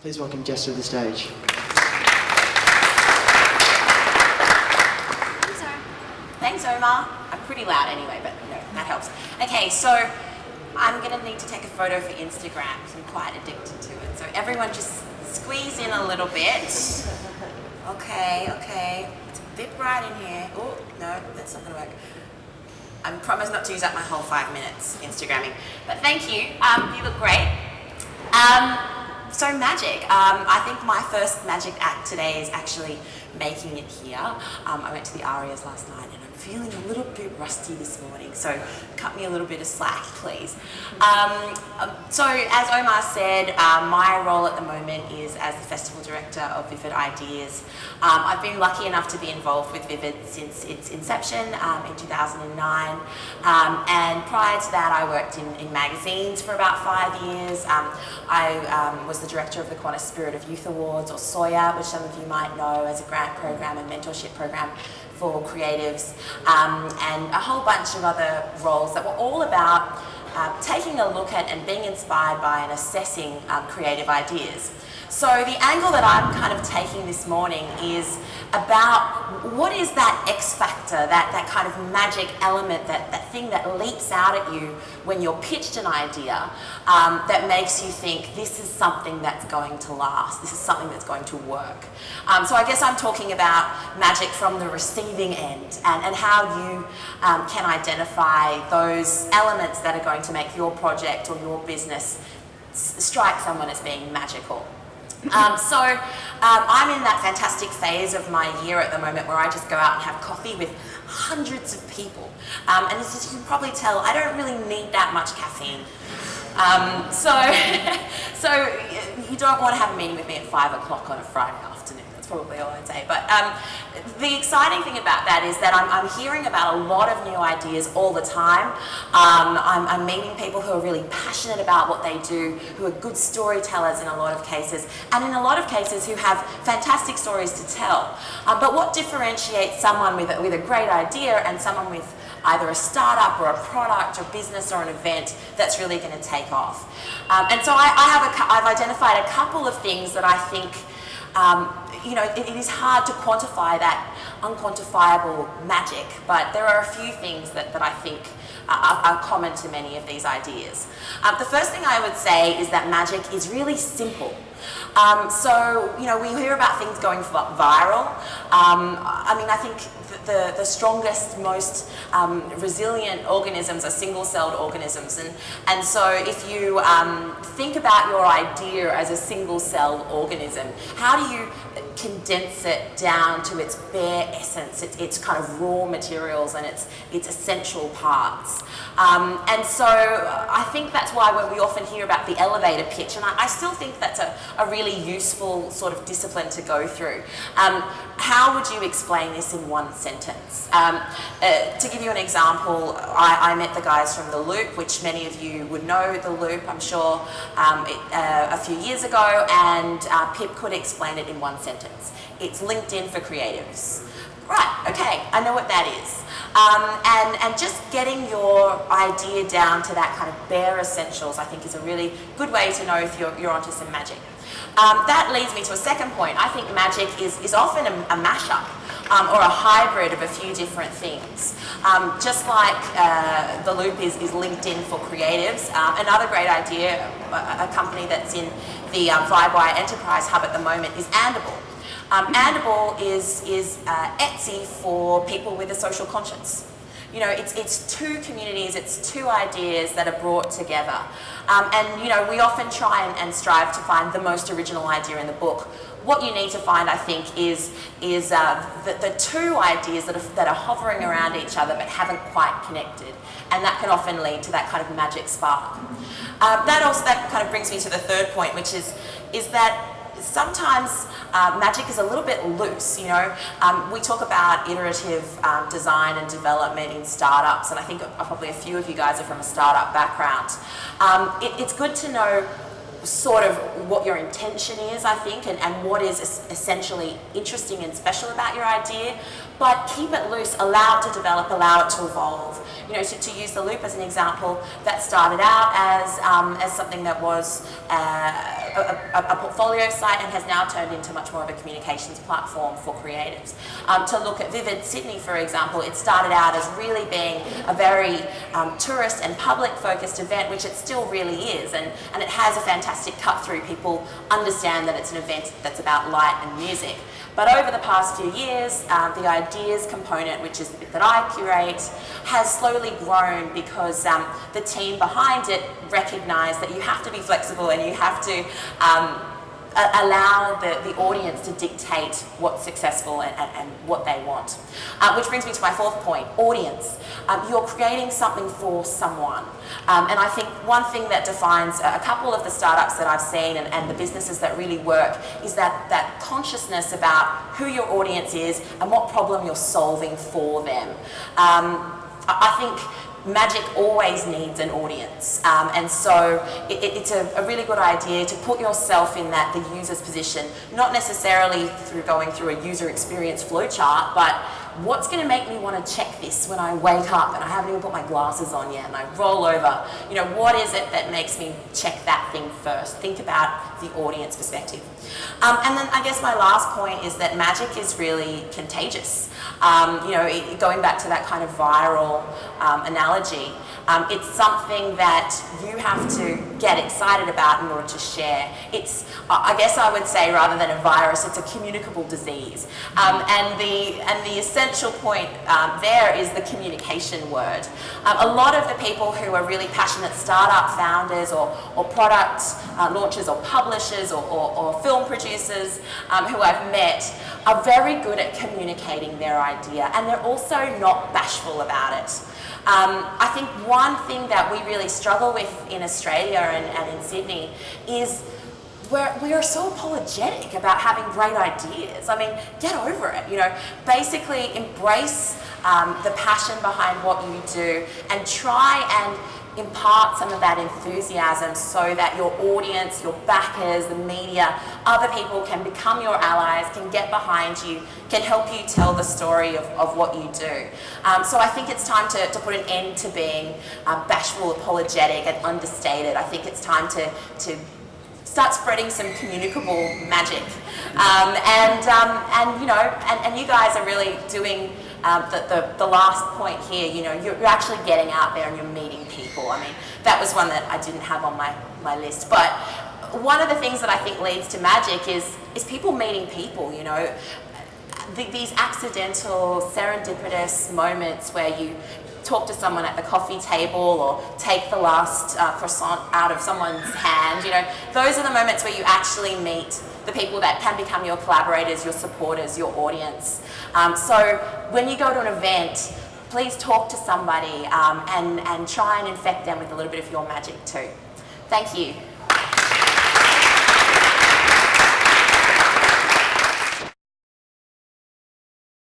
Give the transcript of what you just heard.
Please welcome Jess to the stage. Thanks, Omar. I'm pretty loud anyway, but no, that helps. Okay, so I'm gonna need to take a photo for Instagram because I'm quite addicted to it. So everyone just squeeze in a little bit. Okay. It's a bit bright in here. Oh, no, that's not gonna work. I promise not to use up my whole 5 minutes Instagramming. But thank you, you look great. So magic. I think my first magic act today is actually making it here. I went to the Arias last night and I'm feeling a little bit rusty this morning, so cut me a little bit of slack, please. So as Omar said, my role at the moment is as the Festival Director of Vivid Ideas. I've been lucky enough to be involved with Vivid since its inception in 2009, and prior to that I worked in magazines for about 5 years. I was the director of the Qantas Spirit of Youth Awards, or SOYA, which some of you might know as a grant program and mentorship program for creatives, and a whole bunch of other roles that were all about taking a look at and being inspired by and assessing creative ideas. So the angle that I'm kind of taking this morning is about what is that X factor, that kind of magic element, that thing that leaps out at you when you're pitched an idea that makes you think this is something that's going to last, this is something that's going to work. So I guess I'm talking about magic from the receiving end and how you can identify those elements that are going to make your project or your business strike someone as being magical. I'm in that fantastic phase of my year at the moment where I just go out and have coffee with hundreds of people. And as you can probably tell, I don't really need that much caffeine. So you don't want to have a meeting with me at 5 o'clock on a Friday afternoon. That's probably all I'd say. But the exciting thing about that is that I'm hearing about a lot of new ideas all the time. I'm meeting people who are really passionate about what they do, who are good storytellers in a lot of cases, and in a lot of cases who have fantastic stories to tell. But what differentiates someone with a great idea and someone with either a startup or a product or business or an event that's really going to take off? And so I've identified a couple of things that I think it is hard to quantify that unquantifiable magic, but there are a few things that I think are common to many of these ideas. The first thing I would say is that magic is really simple. We hear about things going viral. I think the strongest, most resilient organisms are single-celled organisms. And so if you think about your idea as a single-celled organism, how do you condense it down to its bare essence, its kind of raw materials and its essential parts? And so I think that's why when we often hear about the elevator pitch, and I still think that's a really useful sort of discipline to go through. How would you explain this in one sentence? To give you an example, I met the guys from The Loop, which many of you would know The Loop, I'm sure, a few years ago, and Pip could explain it in one sentence. It's LinkedIn for creatives. Right, okay, I know what that is. And just getting your idea down to that kind of bare essentials, I think, is a really good way to know if you're onto some magic. That leads me to a second point. I think magic is often a mashup or a hybrid of a few different things. Just like The Loop is LinkedIn for creatives, another great idea, a company that's in the Vibewire Enterprise Hub at the moment, is Andible. Andible is Etsy for people with a social conscience. It's two communities, it's two ideas that are brought together. We often try and strive to find the most original idea in the book. What you need to find, I think, is the two ideas that are hovering around each other but haven't quite connected. And that can often lead to that kind of magic spark. That kind of brings me to the third point, which is that sometimes magic is a little bit loose. We talk about iterative design and development in startups, and I think probably a few of you guys are from a startup background. It's good to know sort of what your intention is, I think, and what is essentially interesting and special about your idea, but keep it loose, allow it to develop, allow it to evolve. To use The Loop as an example, that started out as something that was a portfolio site and has now turned into much more of a communications platform for creatives. To look at Vivid Sydney, for example, it started out as really being a very tourist and public focused event, which it still really is, and it has a fantastic cut through. People understand that it's an event that's about light and music. But over the past few years, the ideas component, which is the bit that I curate, has slowly grown because the team behind it recognised that you have to be flexible and you have to allow the audience to dictate what's successful and what they want. Which brings me to my fourth point, audience. You're creating something for someone. And I think one thing that defines a couple of the startups that I've seen and the businesses that really work is that consciousness about who your audience is and what problem you're solving for them. I think magic always needs an audience, and so it's a really good idea to put yourself in the user's position, not necessarily through going through a user experience flowchart, but what's going to make me want to check this when I wake up and I haven't even put my glasses on yet and I roll over? You know, what is it that makes me check that thing first? Think about the audience perspective. And then I guess my last point is that magic is really contagious. You know, going back to that kind of viral analogy, it's something that you have to get excited about in order to share. It's, I guess I would say, rather than a virus, it's a communicable disease. And the essential point there is the communication word. A lot of the people who are really passionate startup founders or product launchers or publishers or film producers who I've met are very good at communicating their idea, and they're also not bashful about it. I think one thing that we really struggle with in Australia and in Sydney is we are so apologetic about having great ideas. I mean, get over it, you know. Basically embrace the passion behind what you do and try and impart some of that enthusiasm so that your audience, your backers, the media, other people can become your allies, can get behind you, can help you tell the story of what you do. So I think it's time to put an end to being bashful, apologetic and understated. I think it's time to start spreading some communicable magic. And you know, and you guys are really doing the last point here. You know, you're actually getting out there and you're meeting people. I mean, that was one that I didn't have on my list. But one of the things that I think leads to magic is people meeting people, you know. These accidental, serendipitous moments where you talk to someone at the coffee table or take the last croissant out of someone's hand, you know, those are the moments where you actually meet the people that can become your collaborators, your supporters, your audience. So when you go to an event, please talk to somebody and try and infect them with a little bit of your magic too. Thank you.